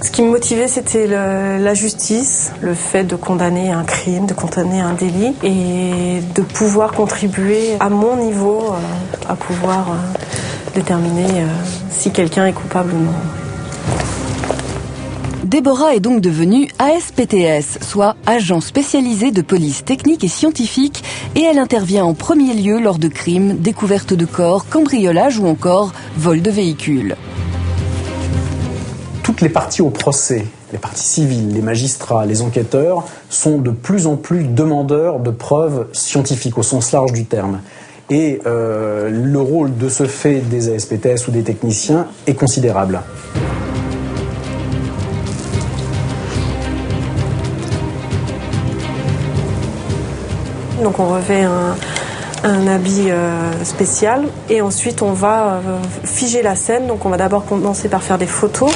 Ce qui me motivait, c'était la justice, le fait de condamner un crime, de condamner un délit et de pouvoir contribuer à mon niveau à pouvoir déterminer si quelqu'un est coupable ou non. Déborah est donc devenue ASPTS, soit agent spécialisé de police technique et scientifique, et elle intervient en premier lieu lors de crimes, découvertes de corps, cambriolage ou encore vol de véhicules. Toutes les parties au procès, les parties civiles, les magistrats, les enquêteurs, sont de plus en plus demandeurs de preuves scientifiques au sens large du terme. Et le rôle de ce fait des ASPTS ou des techniciens est considérable. Donc on revêt un habit spécial et ensuite on va figer la scène. Donc on va d'abord commencer par faire des photos.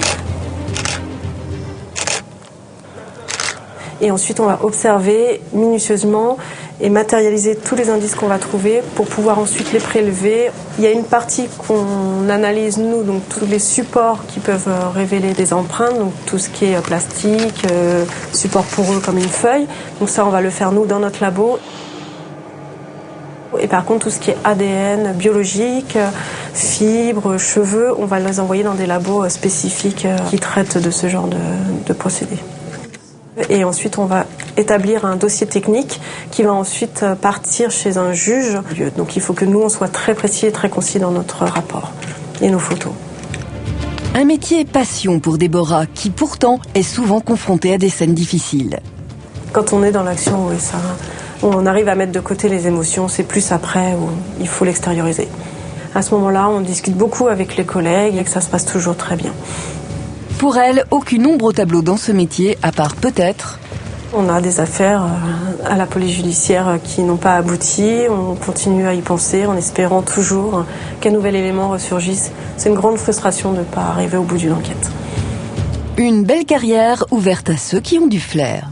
Et ensuite, on va observer minutieusement et matérialiser tous les indices qu'on va trouver pour pouvoir ensuite les prélever. Il y a une partie qu'on analyse nous, donc tous les supports qui peuvent révéler des empreintes, donc tout ce qui est plastique, support poreux comme une feuille. Donc ça, on va le faire nous dans notre labo. Et par contre, tout ce qui est ADN, biologique, fibres, cheveux, on va les envoyer dans des labos spécifiques qui traitent de ce genre de procédés. Et ensuite, on va établir un dossier technique qui va ensuite partir chez un juge. Donc il faut que nous, on soit très précis et très concis dans notre rapport et nos photos. Un métier passion pour Déborah, qui pourtant est souvent confrontée à des scènes difficiles. Quand on est dans l'action, oui, ça, on arrive à mettre de côté les émotions. C'est plus après où il faut l'extérioriser. À ce moment-là, on discute beaucoup avec les collègues et que ça se passe toujours très bien. Pour elle, aucune ombre au tableau dans ce métier, à part peut-être... On a des affaires à la police judiciaire qui n'ont pas abouti. On continue à y penser en espérant toujours qu'un nouvel élément ressurgisse. C'est une grande frustration de ne pas arriver au bout d'une enquête. Une belle carrière ouverte à ceux qui ont du flair.